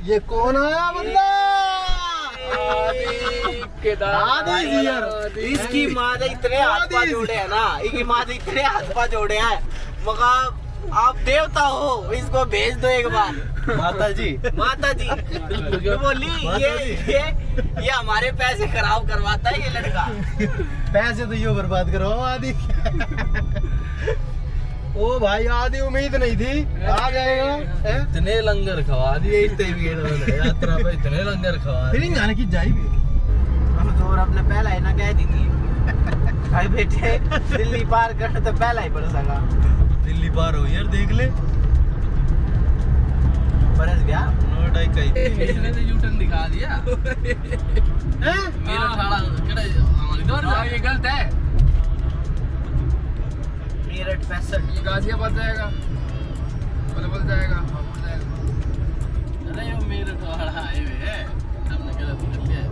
ये कौन आया बंदा? इसकी माँ ने इतने हाथ पा जोड़े हैं ना, इसकी माँ ने इतने हाथ पा जोड़े हैं, मगर आप देवता हो, इसको भेज दो एक बार। माता जी बोली ये हमारे पैसे खराब करवाता है ये लड़का। पैसे तो यो बर्बाद करो आदि। ओ भाई आदि उम्मीद नहीं थी आ जाएगा। इतने लंगर खवा दिए यात्रा पे, इतने लंगर खवा फिर गाने की जाई भी हम तो और अपने पहला ही ना कह दी थी भाई बेटे दिल्ली पार करना तो पहला ही पड़ सका। दिल्ली पार हो यार, देख ले बरस गया नोट आई कहीं। इसने तो यूटर्न दिखा दिया। मेरा ठाड़ा केड़ा हमारी दौर ये गलत है। मेरठ 65 ये गाजियाबाद जाएगा, बलबल जाएगा, हापुड़ जाएगा। अरे ये मेरठ वाला हाईवे है, हमने गलत कर लिया है।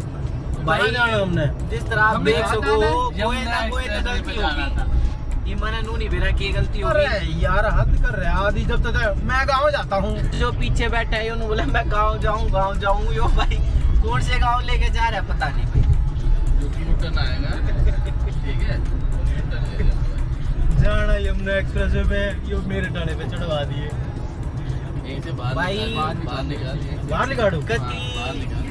भाई जाना हमने जिस तरह आप देख सको कोई ना कोई तो गलती होगी। ये मैंने नू नहीं बेरा की गलती अरे होगी। यार हद कर रहे आदि। जब तक मैं गाँव जाता हूँ, जो पीछे बैठा है उन्होंने बोला मैं गाँव जाऊँ यो भाई कौन से गाँव लेके जा रहा है पता नहीं भाई। जो कि यूटर्न आएगा, ठीक है, यूटर्न ले लेना। जाना यमुना एक्सप्रेस वे पे यो मेरे टाणे पे चढ़वा दिए। यहीं से बाहर भाई, बाहर निकाल दिए। बाहर निकालो। बाहर निकाल।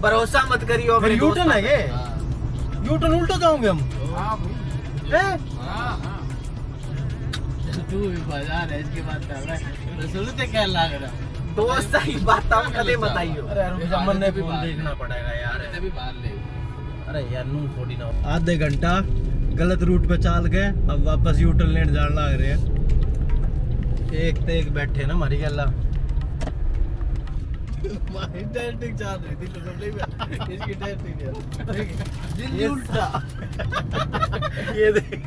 भरोसा मत करियो फिर अपने यूटर्न है ये, हाँ। यूटर्न उल्टा जाओगे हम। हाँ भाई। हैं? हाँ। तू भी बाजार है इसकी बात कर रहा है, तो सुनते क्या लग रहा? दोस्त ही बात कदे बताइयो। अरे रुक जा, मन ने फोन देखना पड़ेगा यार। ऐसे भी बाहर ले। अरे यार नू थोड़ी ना। आधे घंटा गलत रूट पे चाल गए, अब वापस यूटर्न लेने जाने लग रहे हैं। एक ते एक बैठे ना हमारी गल्ला। हमारी टेस्टिंग चल रही थी, तो इसकी टेस्टिंग दिल्ली उल्टा। ये देख,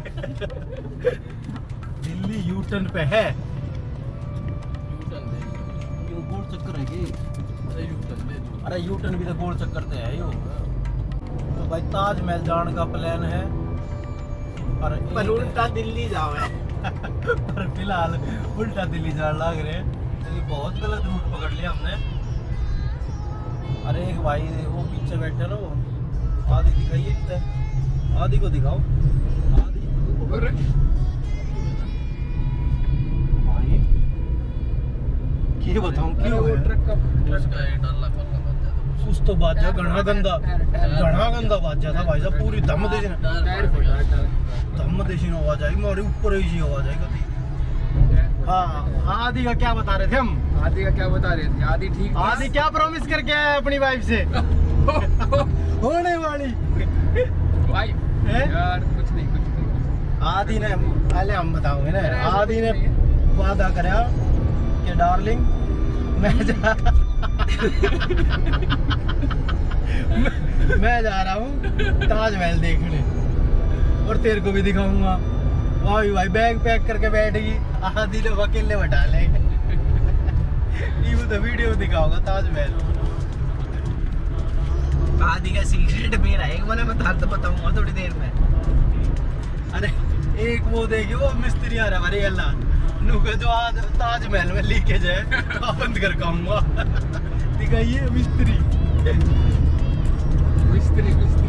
दिल्ली यूटर्न पे है। यूटर्न दे। यो गोल चक्कर है कि? अरे यूटर्न दे दो। अरे यूटर्न भी तो गोल चक्कर ते है यो। तो भाई ताजमहल जाने का प्लान है, पर उल्टा दिल्ली जाओ है। पर फिलहाल उल्टा दिल्ली जाने लग रहे हैं। तो ये बहुत गलत रूट पकड़ लिया हमने। अरे एक भाई वो पीछे बैठे ना, वो आदि दिखाइए किधर? आदि को दिखाओ। आदि अरे भाई क्या बताऊं क्यों है? ट्रक का ये डाला पल्ला बन जाता। उस तो बाजा घना गंदा बाजा था भाई साहब। पूरी धम देशी आवाज आई, हमारे ऊपर ही आवाज आई कभी। हाँ आदि का क्या बता रहे थे हम? आदि का क्या बता रहे थे? आदि ठीक था। आदि क्या प्रॉमिस करके आया अपनी वाइफ से? होने वाली भाई है? यार कुछ नहीं। आदि ने पहले हम बताओगे ना, आदि ने वादा करा कि डार्लिंग मैं जा रहा हूँ ताजमहल देखने और तेरे को भी दिखाऊंगा। भाई बैग पैक करके बैठेगी, आदि लोग अकेले बैठा ले। तो वीडियो दिखाऊंगा ताजमहल। आदि का सीक्रेट मेरा एक मैंने बताऊंगा थोड़ी देर में। अरे एक वो देखिए वो मिस्त्री आ रहा हमारे अल्लाह नुका जो आज ताजमहल में लीकेज है बंद कर कहूँगा। दिखाइए मिस्त्री।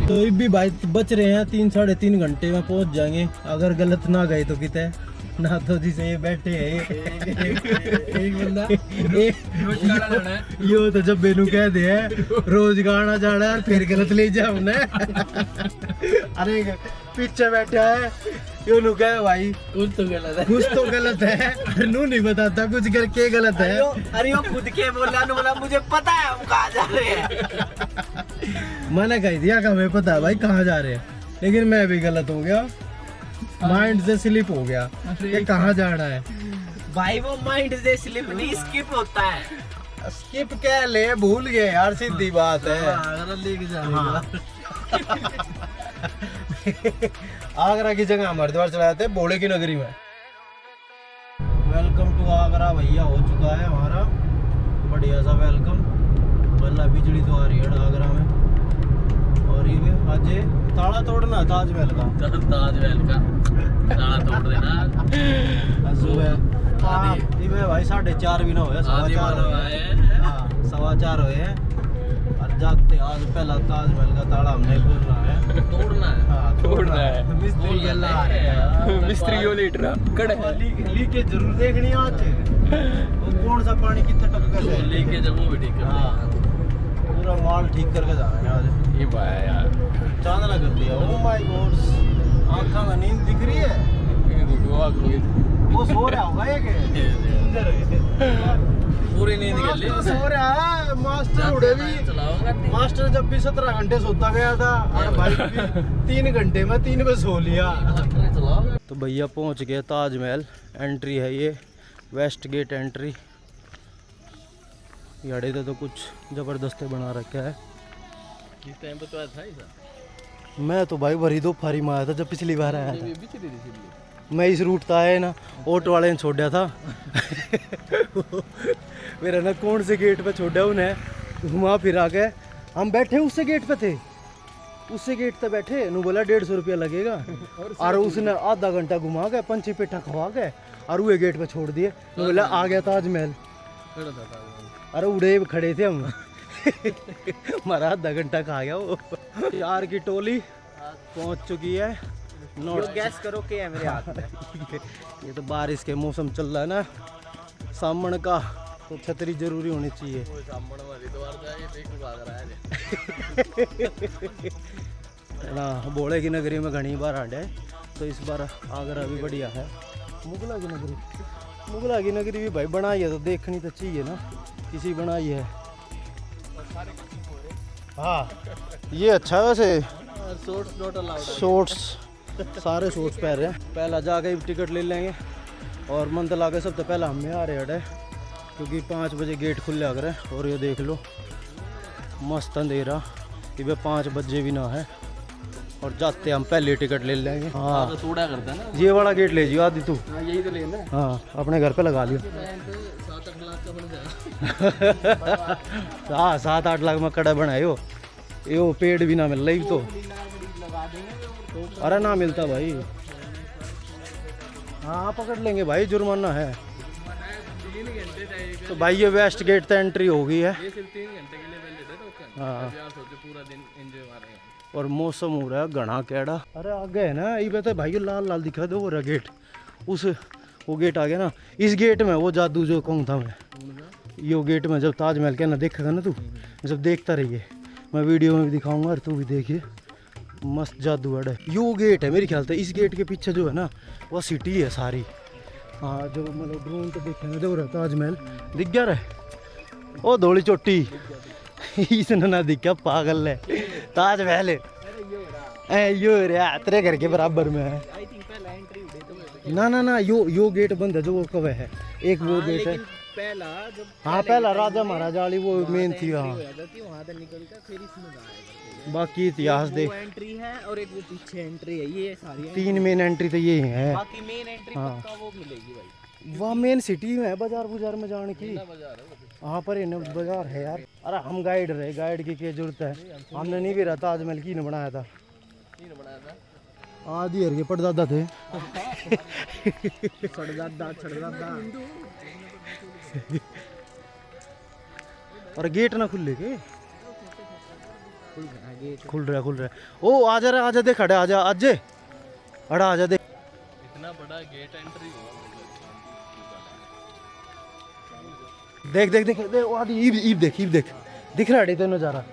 तो ये भी भाई बच रहे हैं, 3-3.5 घंटे में पहुंच जाएंगे अगर गलत ना गए तो। कितने ना तो जिसे ये बैठे हैं एक बंदा यो तो जब बेनू कह दे रोज गाना जाना है फिर गलत ले जा हमने। अरे पीछे बैठा है यो नु कहे भाई कुछ तो गलत है नू नहीं बताता कुछ करके गलत है। अरे वो खुद के बोला मुझे पता है हम कहाँ जा रहे हैं। मैंने कह दिया कि हमें पता है भाई कहाँ जा रहे हैं, लेकिन मैं भी गलत हो गया, माइंड से स्लिप हो गया ये कहाँ जाना है। भाई वो माइंड से स्लिप नहीं स्किप होता है। स्किप क्या ले भूल गए यार, सीधी बात है। लेके हाँ। आगरा की जगह हम हरिद्वार चलाए थे भोले की नगरी में। वेलकम टू आगरा भैया हो चुका है हमारा, बढ़िया सा वेलकम। वरना बिजली तो आ रही है आगरा में। और ये आज ताला तोड़ना ताजमहल का, ताजमहल का ताला तोड़ देना। सुबह भाई 4:30 भी ना हो, 4:15 आए 4:15 हुए हैं और जाते आज पहला ताजमहल का ताला हमने खोलना है। तोड़ना है। हाँ तोड़ना है। मिस्त्री गल्ला आ रहे हैं। मिस्त्री हो लीटर कड़े लीकेज जरूर देखनी है आज। वो कौन सा पानी कितना टपका जो है लेके जब वो भी ठीक करते हाँ पूरा माल ठीक करके जाना है आज। ये भाई यार चांदना कर दिया। ओ माय गॉड आँखों में नींद दिख रही है। ये देखो आग लगी थी। वो सो रहा होगा ये पूरी नींद कर ली सो रहा है। मास्टर उड़े भी चलाओगा मास्टर जब भी 17 घंटे सोता गया था और भाई भी 3 घंटे में 3 पे सो लिया। चलाओगा। तो भैया पहुंच गए ताजमहल। एंट्री है ये वेस्ट गेट एंट्री। याड़े तो कुछ जबरदस्त बना रखा है। किस टाइम पे तो आया था ऐसा? मैं तो भाई भरी दोपहरी में आया था जब पिछली बार आया था। ये भी चली थी सीधी। मैं इस रूट था आया ना ऑटो वाले ने छोड़ा था मेरा ना कौन से गेट पे छोड़ा उन्हें घुमा फिरा के हम बैठे उससे गेट पे थे। उससे गेट पे बैठे नु बोला 150 रुपया लगेगा और उसने आधा घंटा घुमा के पंची पेठा खवा के और वो गेट पे छोड़ दिए। नु बोला आ गया ताजमहल। खड़ा था ताजमहल। अरे उड़े खड़े थे हम हमारा आधा घंटा खा गया वो। यार की टोली पहुंच चुकी है। गैस करो क्या है मेरे हाथ में। ये तो बारिश के मौसम चल रहा है ना सामन का तो छतरी जरूरी होनी चाहिए। वो सामने वाली द्वार जाए देख भाग रहा है ना बोले की नगरी में घनी बार आंडे तो इस बार आगरा भी बढ़िया है। मुगला की नगरी भी भाई बनाई है तो देखनी तो चाहिए ना किसी बनाई है। हाँ ये अच्छा है वैसे। Shorts not allowed. शॉर्ट्स सारे शॉर्ट्स पहन रहे हैं। पहला जाके टिकट ले लेंगे और मंदिर आके सबसे पहला हमें आ रहे हैं क्योंकि 5 बजे गेट खुल जा करे। और ये देख लो मस्त अंधेरा ये 5 बजे भी ना है और जाते हम पहले टिकट ले लेंगे। हाँ तो थोड़ा करता है ना। ये वाला गेट ले जियो आदि तू। हाँ यही तो लेना है। हाँ अपने घर पे लगा लियो। 7-8 लाख का बन जाएगा। हाँ 7-8 लाख में कड़ा बनाए हो ये पेड़ भी ना मिल रही तो। अरे ना मिलता भाई। हाँ पकड़ लेंगे भाई जुर्माना है। 3 घंटे जाएगा। तो भाई ये वेस्ट गेट तो एंट्री हो गई है। ये सिर्फ 3 घंटे के लिए पहले थे टोकन। हाँ। अब यहाँ सोचे पूरा दिन एंजॉय मारेंगे। और मौसम हो रहा है घना कैड़ा। अरे आगे है ना ये बता भाई लाल लाल दिखा दो वो रहा गेट उस वो गेट आ गया ना। इस गेट में वो जादू जो कहूँ था मैं यो गेट में जब ताजमहल के ना देखेगा ना तू जब देखता रहिए मैं वीडियो में भी दिखाऊंगा और तू भी देखिए मस्त जादू है। यो गेट है मेरे ख्याल से। इस गेट के पीछे जो है ना वो सिटी है सारी। हाँ जो मतलब ड्रोन तो देखेंगे जो रहा ताजमहल दिख गया रहा ओ धोली चोटी इसने ना दिखा पागल है ताजमहल यो रहा तेरे घर के बराबर में है। ना यो गेट बंद है जो वो कब है एक वो गेट है पहला जब हाँ पहला राजा महाराजा वाली वो मेन थी। हाँ वहाँ से निकल कर फिर इसमें जाएगा। बाकी इतिहास देख एंट्री है और एक वो पीछे एंट्री है ये सारी 3 मेन एंट्री तो ये है। बाकी मेन एंट्री हाँ। पक्का वो मिलेगी भाई। वह मेन सिटी में है बाजार में जाने की। वहाँ पर बाजार है यार। अरे हम गाइड रहे गाइड की क्या जरूरत है। हमने नहीं भी रहा ताजमहल की ने बनाया था। आदि हर के पड़दादा थे। छड़दादा और गेट ना खुले के खुल रहा ओ आजा देख अड़े आजा अजय अड़ा आजा देख। इतना बड़ा गेट एंट्री देख ओ आदि ईब देख दिख रहा है तो नज़ारा।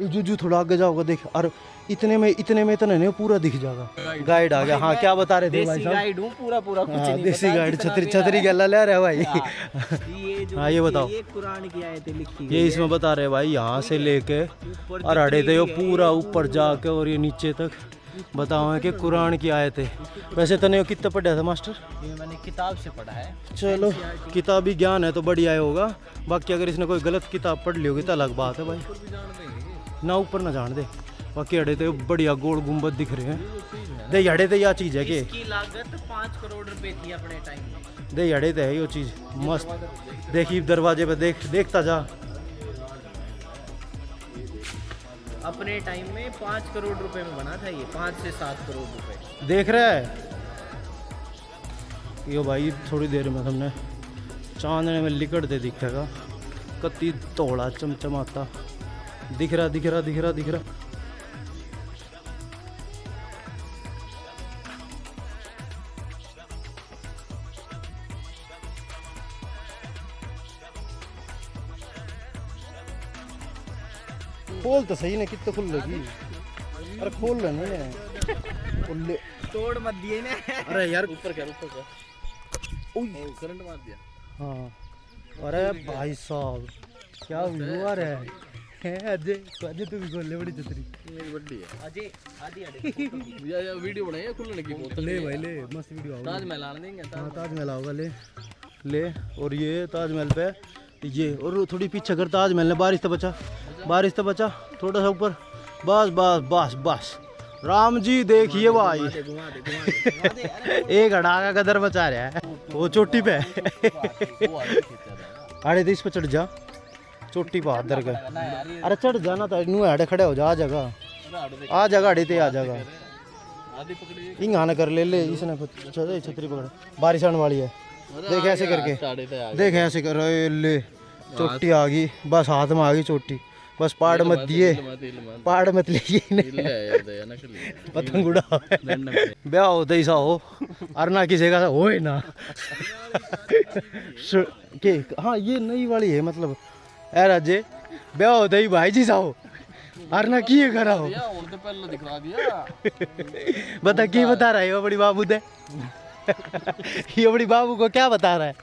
जू थोड़ा आगे जाओगा देख और इतने में तो नहीं पूरा दिख जाएगा। गाइड आ गया। हाँ क्या बता रहे थे भाई साहब। गाइड हूँ पूरा कुछ हाँ, नहीं देसी पता, गाइड जितना छतरी गला ले रहे भाई। ये जो हाँ ये बताओ ये कुरान की आयतें लिखी ये इसमें बता रहे भाई यहाँ से लेके और अड़े थे वो पूरा ऊपर जाके और ये नीचे तक बताओ कि कुरान की आयत है। वैसे तने कितना पढ़ा था मास्टर? ये मैंने किताब से पढ़ा है। चलो किताबी ज्ञान है तो बढ़िया होगा। बाकी अगर इसने कोई गलत किताब पढ़ ली होगी तो अलग बात है भाई। ना ऊपर ना जान दे। बाकी अड़े तो बढ़िया गोल गुम्बद दिख रहे हैं। दे अड़े तो यह चीज़ है कि इसकी लागत 5 करोड़ रुपए थी अपने टाइम में। दे अड़े तो है ये चीज़ मस्त। देखिए दरवाजे पे देखता जा। अपने टाइम में 5 करोड़ रुपए में बना था ये 5 से 7 करोड़ रुपए। देख रहा है यो भाई थोड़ी देर में हमने चांदने में लिकड़ते दिखेगा कत्ती तोड़ा चमचमाता दिख रहा दिख रहा दिख रहा दिख रहा। खोल तो सही ने कितना खुल लगी। अरे खोल रहे नहीं तोड़ मत दिए ना। अरे यार ऊपर कर करंट मार दिया। हाँ अरे भाई साहब क्या हुआ रे है अजय तू भी खोल ले बड़ी छतरी ये बड्डी है अजय आदि या वीडियो बनाई है खुलने की बोतल ले भाई ले मस्त वीडियो आओगे। ताजमहल आने देंगे हाँ ताजमहल आओगा ले ले। और ये ताजमहल पे ये और थोड़ी पीछे कर ताजमहल ने बारिश तो बचा थोड़ा सा ऊपर बस बस बस बस। राम जी देखिए भाई घुमा दे एक हड़ा का गदर बचा रहा है वो चोटी पे। अरे तो इस पे चढ़ जा चोटी पे हाथ धर के। अरे चढ़ जाना था नू हड़े खड़े हो जा आ जाएगा हड़े ते आ जाएगा। इंग आना कर ले इसने छतरी पकड़ बारिश आने वाली है। देख ऐसे करके देख ऐसे कर ले चोटी आ गई बस हाथ में आ गई चोटी बस पहाड़ मत दिए पहाड़ मत लिए पतंग उड़ा ब्याह होता ही सा हो और ना किसी का हो ही ना। के हाँ ये नई वाली है मतलब यार अजय ब्याह होता ही भाई जी सा हो और ना किए करा हो बता की बता रहा है वो बड़ी बाबू दे ये बड़ी बाबू को क्या बता रहा है।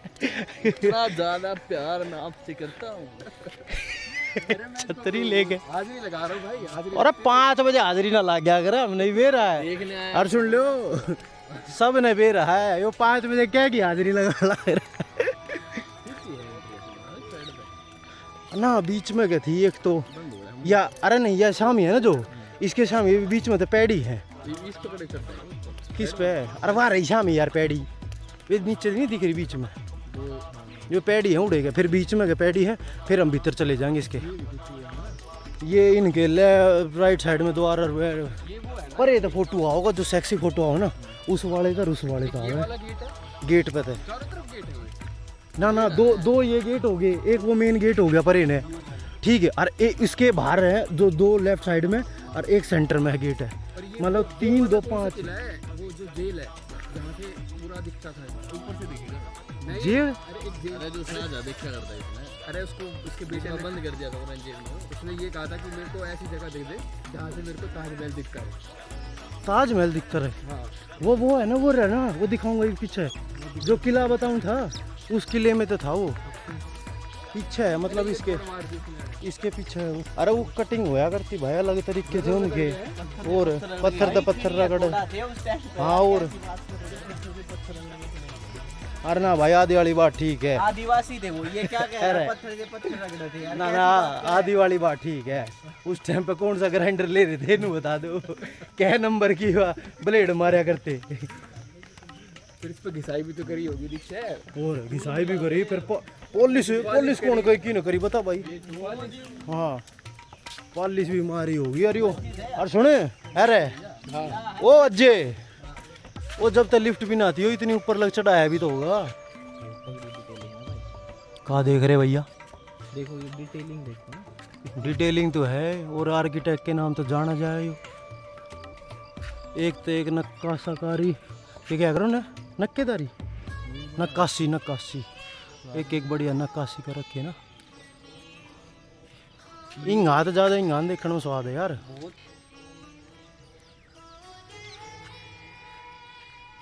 इतना ज्यादा प्यार मैं आपसे करता हूँ। छतरी लेके हाजिरी लगा रहा हूँ भाई हाजिरी। और 5 बजे हाजिरी ना लग गया कर हम नहीं बे रहा है देखने आया और सुन लो सब ने बे रहा है यो 5 बजे क्या की हाजिरी लगा ना बीच में क्या थी एक तो या अरे नहीं यह शामी है ना जो इसके शामी बीच में तो पैडी है। इस पकड़े चढ़ते हैं किस पे अरे वाह रही शामी यार पैडी ये नीचे नहीं दिख रही बीच में जो पैडी है उड़ेगा फिर बीच में के पैडी है फिर हम भीतर चले जाएंगे इसके। ये इनके राइट साइड में द्वार पर ये तो फोटो आओगा जो सेक्सी फोटो आओ ना उस वाले का गेट पे थे ना दो ये गेट हो गए एक वो मेन गेट हो गया पर इन्हें ठीक है। और इसके बाहर है जो 2 लेफ्ट साइड में और एक सेंटर में गेट है मतलब 3 2 5 वो जो जेल है जहाँ से पूरा दिखता था ऊपर से दिखेगा जेल। अरे एक जेल जो साजा देखा करता है इसने। अरे उसको उसके बेटे ने बंद कर दिया था ऑरेंज जेल में। उसने ये कहा था कि मेरे को ऐसी जगह दे दे जहाँ से मेरे को ताजमहल दिखता है। ताजमहल दिखता है हाँ वो है ना वो रहा ना वो दिखाऊंगा एक पीछे जो किला बताऊं था उस किले में तो था वो पीछे है मतलब इसके पीछे है वो। अरे वो कटिंग होया करती भाई अलग तरीके थे उनके और पत्थर पत्थर रगड़ हाँ और अरे ना भाई आदि वाली बात ठीक है आदिवासी थे वो ये क्या कह रहे पत्थर रगड़े थे ना आदि वाली बात ठीक है। उस टाइम पे कौन सा ग्राइंडर ले रहे थे इन्हें बता दो क्या नंबर की ब्लेड मारा करते फिर इस पे घिसाई भी तो करी होगी दीक्षा और घिसाई भी करी फिर पुलिस कौन की न करी बता भाई। हाँ पुलिस भी मारी होगी अरे और सुने अरे ओ अजय वो जब तक लिफ्ट भी ना आती हो इतनी ऊपर लग चढ़ाया भी तो होगा। कहाँ देख रहे भैया देखो ये डिटेलिंग देखो डिटेलिंग तो है और आर्किटेक्ट के नाम तो जाना जाए यो एक तो एक नक्काशाकारी ये क्या करो ना नक्केदारी नक्काशी एक बढ़िया नक्काशी कर रखी है ना। इंगा तो ज्यादा इंगा देखने में स्वाद है यार।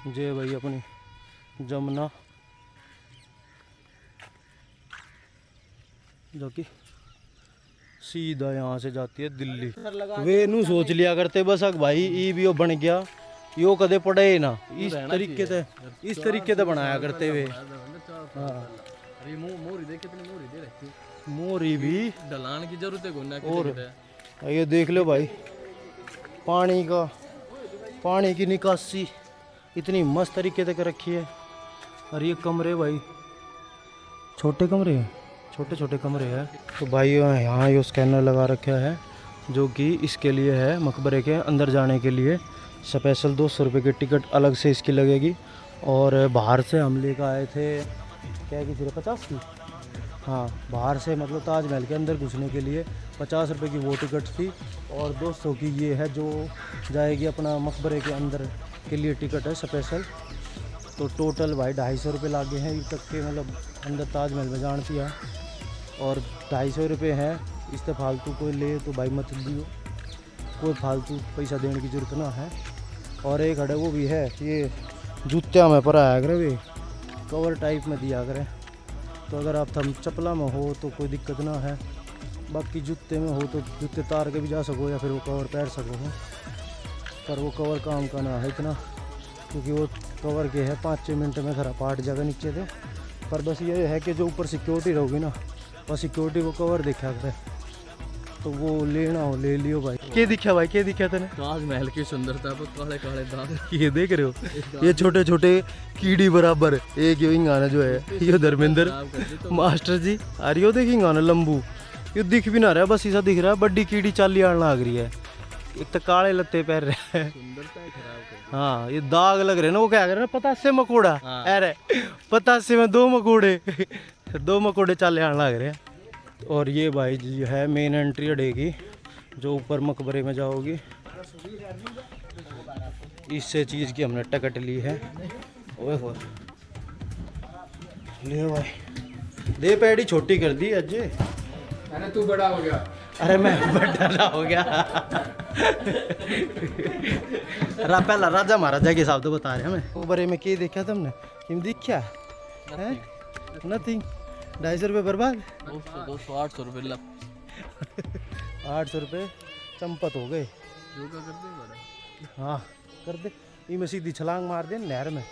जे भाई अपनी जमुना जो कि सीधा यहाँ से जाती है दिल्ली। वे नू सोच लिया करते बस अग भाई ई भी बन गया यो कदे पड़े ना इस तरीके से बनाया करते हुए। हाँ मोरी देख कितनी मोरी दे रखी मोरी भी ढलान की जरूरत है घूमना और ये देख लो भाई पानी की निकासी इतनी मस्त तरीके से कर रखी है। और ये कमरे भाई छोटे कमरे हैं तो भाई यहाँ ये स्कैनर लगा रखा है जो कि इसके लिए है मकबरे के अंदर जाने के लिए स्पेशल 200 रुपये की टिकट अलग से इसकी लगेगी। और बाहर से हम लेकर आए थे क्या की 50 की हाँ, बाहर से मतलब ताजमहल के अंदर घुसने के लिए 50 रुपये की वो टिकट थी और 200 की ये है जो जाएगी अपना मकबरे के अंदर के लिए टिकट है स्पेशल। तो टोटल भाई 250 रुपये लागे हैं ये तक के, मतलब अंदर ताजमहल में जान पिया। और 250 रुपये हैं, इससे फालतू कोई ले तो भाई मत दियो, कोई फालतू पैसा देने की ज़रूरत ना है। और एक हड़े वो भी है, ये जूत्या में पर आया करे वे कवर टाइप में दिया करे, तो अगर आप थम चप्पला में हो तो कोई दिक्कत ना है, बाकी जूते में हो तो जूते तार के भी जा सको या फिर वो कवर पहन सको हो। पर वो कवर काम का ना है इतना, क्योंकि वो कवर के है 5-6 मिनट में खरा पाट जाएगा नीचे से। पर बस ये है कि जो ऊपर सिक्योरिटी रहोगी ना, और सिक्योरिटी को कवर देखा करे, तो वो लेना हो ले लियो भाई। क्या दिखा भाई, क्या दिखा तेने? ताजमहल की सुंदरता पर काले काले दाग। ये देख रहे हो, ये छोटे छोटे कीड़ी बराबर एक यो इंगाना जो है, ये धर्मेंद्र मास्टर जी आ रही हो, देख इंगाना लंबू, ये दिख भी ना रहा, बस ऐसा दिख रहा है बड्डी कीड़ी चाली आने लग रही है। एक तो काले लत्ते पैर रहे हैं, सुंदरता ही खराब कर दी। हाँ ये दाग लग रहे हैं ना, वो क्या कर रहे हैं, 50 मकोड़ा, हाँ। अरे 50 में 2 मकोड़े 2 मकोड़े चाले आने लग रहे हैं। और ये भाई जी है मेन एंट्री अडेगी जो ऊपर मकबरे में जाओगी, इससे चीज़ की हमने टिकट ली है। ओए हो ले भाई, दे पैडी छोटी कर दी अजय। अरे तू बड़ा हो गया। अरे मैं बड़ा हो गया पहला राजा महाराजा के हिसाब तो बता रहे हैं हमें। ऊपर में क्या देखा तुमने, किम दिखा है? नथिंग, 250 रुपये बर्बाद। 200-800 रुपये लग। 800 रुपये चंपत हो गए। योगा कर दे बड़ा। हाँ कर दे, ये में सीधी छलांग मार दे नहर में।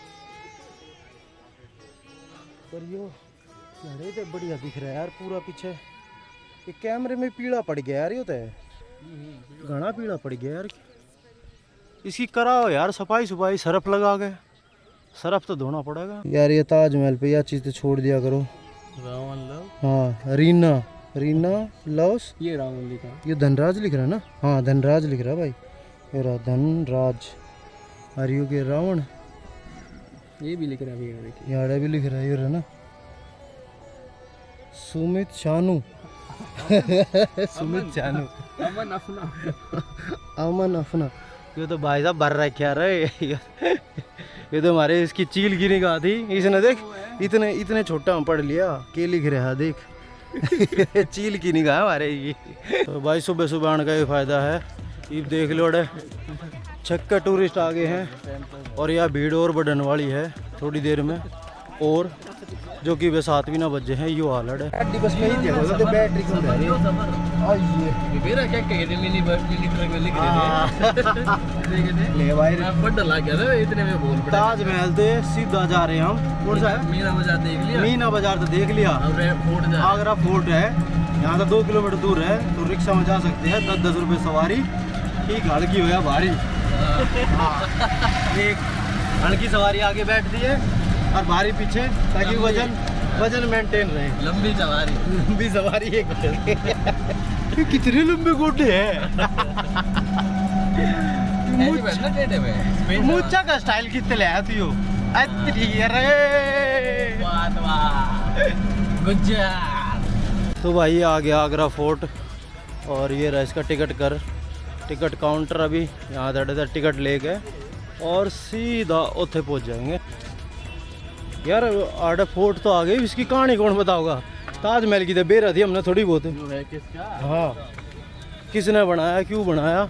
पर यो लड़े तो बढ़िया दिख रहा है यार, पूरा पीछे ये कैमरे में पीला पड़ गया यार, ये तो है घना पीला पड़ गया यार। इसकी कराओ यार सफाई सुफाई, सरफ लगा के, सरफ तो धोना पड़ेगा यार। ये ताजमहल पे यह चीज़ तो छोड़ दिया करो। रावण लव। हाँ रीना, रीना लव्स, ये रावण लिखा। ये धनराज लिख रहा है ना? हाँ धनराज लिख रहा है भाई, ये रहा धनराज। आर्यू के रावण, ये भी लिख रहा है भैया, देखिए याड़ा भी लिख रहा है, ये रहा ना सुमित शानू सुमित शानू, अमन अपना। अमन अपना। ये तो भाई साहब भर रखा रहे ये तो हमारे इसकी चील की निगाह थी, इसने देख इतने इतने छोटा हम पढ़ लिया, के लिख रहा देख चील की निगाह हमारे ये। तो भाई सुबह सुबह आने का ये फ़ायदा है, ये देख लो अड़े 6 टूरिस्ट आ गए हैं और यह भीड़ और बढ़ने वाली है थोड़ी देर में, और जो कि वे 7 भी ना बजे हैं। यो हालत है बस में ही देखो तो बैटरी कम रह रही है। ये मेरा क्या कह रहे, मिनी बस मिनी ट्रक में लिख रहे थे। ले भाई बड़ा ला गया था इतने में बोल पड़ा। ताजमहल से सीधा जा रहे हैं हम, कौन सा है? मीना बाजार देख लिया। मीना बाजार तो देख लिया, फोर्ट जा। आगरा फोर्ट है, यहाँ से 2 किलोमीटर दूर है, तो रिक्शा में जा सकते हैं 10-10 रुपये सवारी। ठीक हल्की हो गया भारी। हाँ एक हल्की सवारी आगे बैठती है और भारी पीछे, ताकि वजन मेंटेन रहे। लंबी सवारी। लंबी सवारी एक कितने लंबे गोटे हैं मुच्चा का स्टाइल कितने ले आया तू? तो भाई ये आ गया आगरा फोर्ट, और ये रहा इसका टिकट काउंटर। अभी यहाँ दर टिकट ले गए और सीधा उथे पहुँच जाएंगे। यार आड़ा फोर्ट तो आ गई, इसकी कहानी कौन बताओगा? ताजमहल की तो बेरा थी, हमने थोड़ी बहुत। जो है किसका? हाँ किसने बनाया, क्यों बनाया?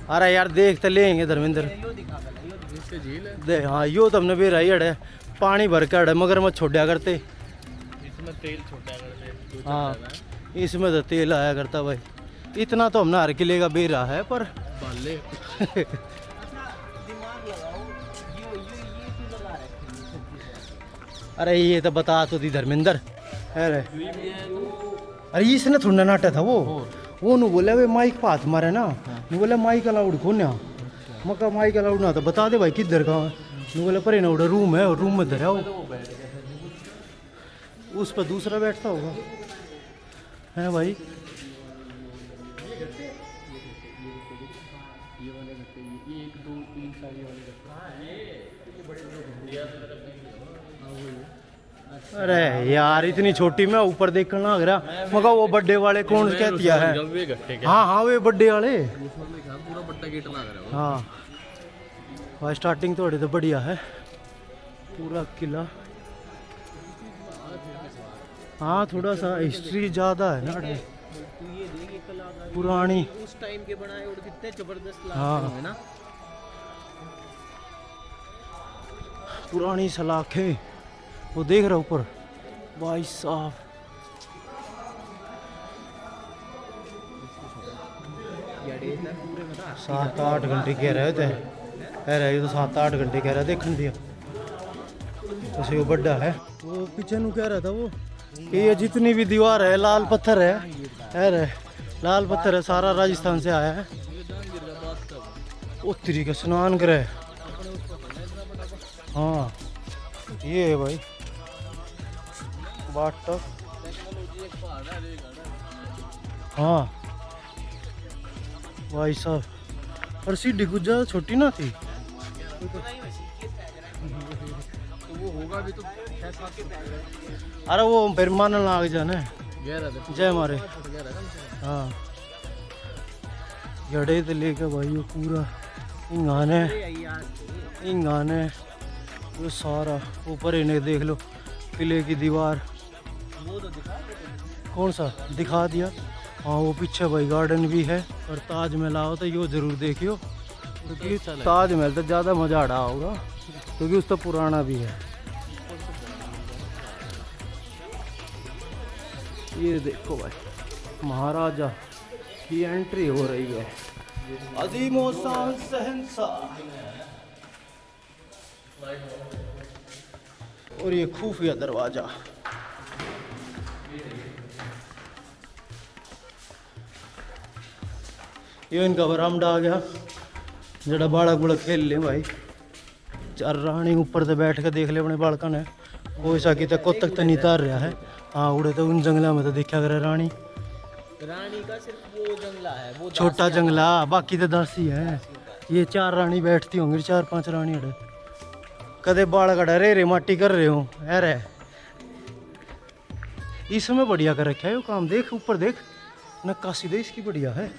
अरे यार देख तो लेंगे धर्मेंद्र, इसका झील है। दे हाँ यो तो हमने बेरा ही अड़े पानी भर के अड़े, मगर मत छोड़ा करते। इसमें तेल छोटा करते। हाँ इसमें तो तेल आया करता भाई, इतना तो हमने हर किले का बेरा है। पर बाले। अरे ये तो बता तो दी धर्मेंद्र। अरे इसने थोड़ा नाटा था वो नु बोला वे माइक पे हाथ मारे ना, नु बोला माइक अलाउड खोन्या, मका माइक अलाउड ना तो बता दे भाई किधर का। नु बोला पर ना उड़ा रूम है और रूम में धरा उस पर दूसरा बैठता होगा, है भाई। अरे यार इतनी छोटी मैं ऊपर देखने लग रहा मगर वो बर्थडे वाले कौन कहती है? वे घट्टे के हाँ हाँ वे बर्थडे वाले। उसमें लिखा पूरा बट्टा गेट लग रहा है। हाँ और स्टार्टिंग थोड़ी तो बढ़िया है पूरा किला। हाँ थोड़ा सा हिस्ट्री ज़्यादा है ना तू ये देख ये कलाकार पुरानी। उस टाइम के बनाए और कितने जबरदस्त हाँ। लगते हैं ना। पुरानी सलाखें वो देख रहा ऊपर भाई साहब। पूरे बता 7-8 घंटे कह रहे थे कह रहे तो 7-8 घंटे कह रहा देखने दिया वैसे वो बड़ा है। वो पीछे नु कह रहा था वो कि ये जितनी भी दीवार है लाल पत्थर है कह रहे लाल पत्थर है सारा राजस्थान से आया है। उत्तरी का स्नान करे। हाँ ये है भाई बाथ। हाँ भाई साहब और सीढ़ी कुछ ज़्यादा छोटी ना थी। तो वो होगा भी तो 6-7 के अरे वो फिर मानने लग जाने गहरा था। जय मारे। गहरा था। हाँ जड़े तो लेके भाई वो पूरा इंगाने इंगाने वो सारा ऊपर इन्हें देख लो किले की दीवार। कौन सा दिखा दिया? हाँ वो पीछे भाई गार्डन भी है और ताजमहल आओ तो यो जरूर देखियो क्योंकि ताजमहल तो ज़्यादा मजा आ रहा होगा क्योंकि उसका पुराना भी है। ये देखो भाई महाराजा की एंट्री हो रही है। अजीमो शान शहंशाह। और ये खुफिया दरवाजा। ये इनका बरामदा आ गया जड़ा बालक बुड़क खेल ले भाई। चार रानी ऊपर से बैठ के देख ले अपने बालका ने कोई सा कि तक तक तो नहीं तार रहा है। हाँ उड़े तो उन जंगला में तो देखा करे रानी का सिर्फ वो जंगला है वो छोटा जंगला बाकी तो दासी है। ये 4 रानी बैठती होंगी 4-5 रानी अड़े कदे बाल कटा रे माटी कर रहे हो। अरे इसमें बढ़िया कर रखा है वो काम। देख ऊपर देख नक्काशी दे इसकी बढ़िया है।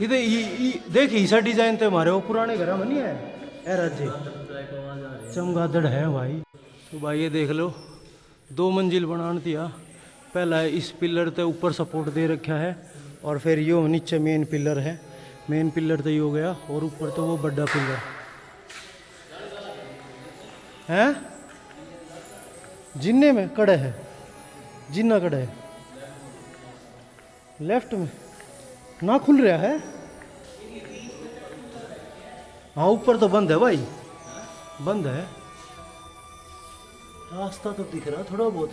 इधर देख ईसा डिजाइन तो हमारे वो पुराने घर में नहीं है। ए राजे चमगादड़ है भाई। तो भाई ये देख लो 2 मंजिल बनाना दिया। पहला इस पिलर के ऊपर सपोर्ट दे रखा है और फिर यो नीचे मेन पिलर है। मेन पिलर तो ये हो गया और ऊपर तो वो बड़ा पिलर है। जिन्ने में कड़े है जिन्ना कड़े है लेफ्ट में ना खुल रहा है। हाँ ऊपर तो बंद है भाई बंद है। रास्ता तो दिख रहा थोड़ा बहुत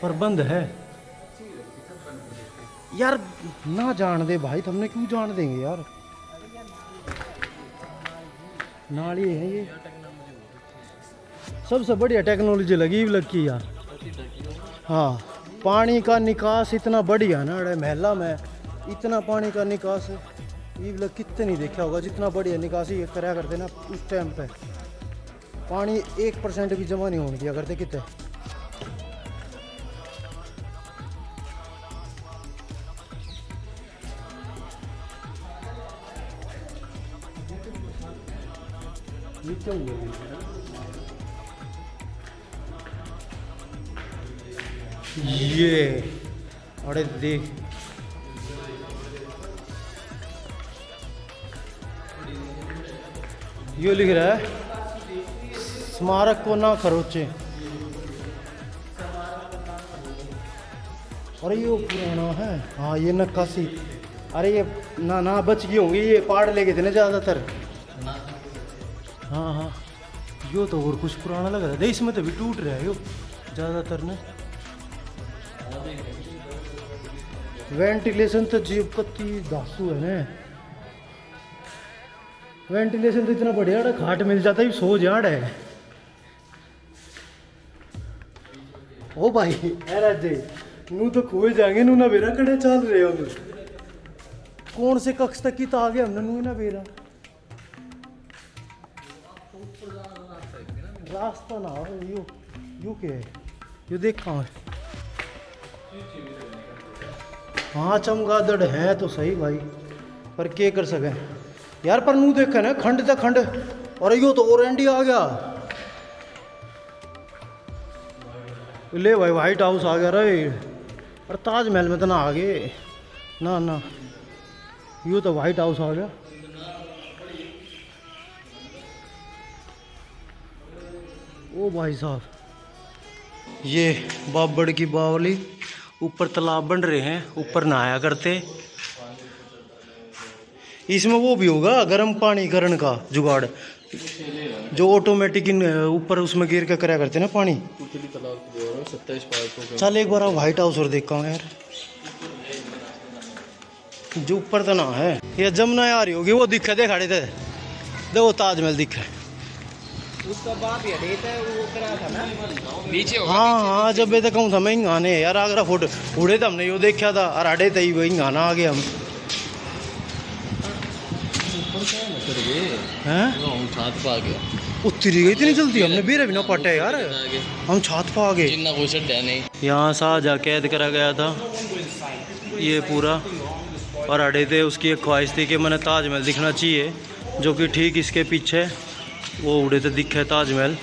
पर बंद है। यार ना जान दे भाई तुमने क्यों जान देंगे यार। नाली है ये सबसे बढ़िया टेक्नोलॉजी लगी यार। हाँ पानी का निकास इतना बढ़िया ना अरे महला में इतना पानी का निकास ये लोग कितने नहीं देखा होगा जितना बढ़िया निकासी करा करते ना उस टाइम पे। पानी 1% भी जमा नहीं होने दिया करते कितने। ये अरे देख ये लिख रहा है स्मारक को ना खरोचे। अरे ये पुराना है। हाँ ये नक्काशी अरे ये ना बच गई होंगी ये पहाड़ ले गए थे ना ज़्यादातर। हाँ हाँ यो तो और कुछ पुराना लग रहा है। इसमें तो भी टूट रहा है यो ज़्यादातर ने। वेंटिलेशन तो जीव कत्ती दासू है ना। वेंटिलेशन तो इतना बढ़िया है खाट मिल जाता है सो जाड़ है। ओ भाई राजे नू तो खोए जाएंगे नू ना बेरा कड़े चल रहे हो। कौन से कक्ष तक की तो आ गया हमने नू ना बेरा। रास्ता ना हो यू के है यू देख कहाँ है। हाँ चमगादड़ है तो सही भाई, पर क्या कर सके यार। पर नू देखा ना खंड तक खंड, और यो तो ओरेंडी आ गया। ले भाई वाइट हाउस आ गया रे, और ताजमहल में तो ना आ गए ना ना, यो तो वाइट हाउस आ गया। ओ भाई साहब, ये बाबड़ की बावली, ऊपर तालाब बन रहे हैं, ऊपर नहाया करते। इसमें वो भी होगा गर्म पानी करने का जुगाड़, जो ऑटोमेटिक ऊपर उसमें गिर के करा करते ना पानी। 27 पार्क चल एक बार व्हाइट हाउस और देखा यार, जो ऊपर तो ना है। ये जमुना आ रही होगी, वो दिखे दे खड़े थे, देखो ताजमहल दिखे। उसका बाप ये देता है वो करा था ना नीचे होगा। हाँ हाँ, जब मैं तो कहूँ था मैं गाने यार आगरा फोटो उड़े तो हमने यो देखा था, और अड़े थे वही गाना आ गया हम हैं। छात पे आ गया, उतरी गई इतनी जल्दी, हमने बेरे भी ना पटे यार, हम छत पे आ गए। जिन्ना कोई सड्डा नहीं। यहाँ शाहजहाँ कैद करा गया था ये पूरा, और अड़े थे उसकी एक ख्वाहिश थी कि मैंने ताजमहल दिखना चाहिए, जो कि ठीक इसके पीछे वो उड़े थे दिखे ताजमहल।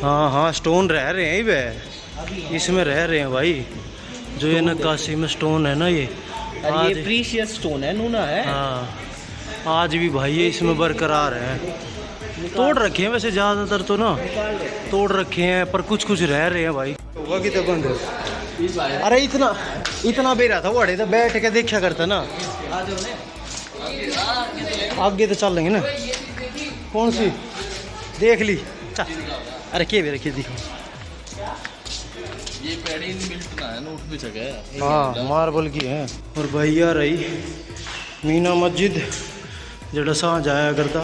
हाँ हाँ, स्टोन रह रहे हैं वे, इसमें रह रहे हैं भाई, जो ये नक्काशी में स्टोन है ना ये ये प्रीशियस स्टोन है, नूना है। हाँ आज भी भाई ये इसमें बरकरार है। तोड़ रखे हैं वैसे ज़्यादातर तो ना तोड़ रखे हैं, पर कुछ कुछ रह रहे हैं भाई। होगा कि तो बंद है। अरे इतना बेरा था वो, अड़े तो बैठ के देखा करता ना। आगे तो चल लेंगे ना, कौन सी देख ली चल। अरे के भी रखी दिखो, ये पैडी बिल्ट ना है ना, उठ भी सके। हाँ मार्बल की है। और भैया रही मीना मस्जिद, जड़ा साँ जाया करता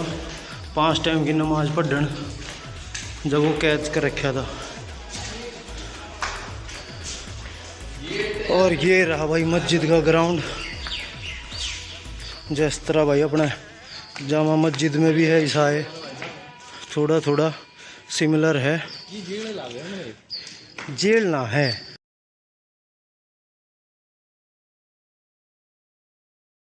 5 टाइम की नमाज पढ़न, जब वो कैद कर रखा था। और ये रहा भाई मस्जिद का ग्राउंड, जिस तरह भाई अपना जामा मस्जिद में भी है ईसाई, थोड़ा थोड़ा सिमिलर है। जेल ना है।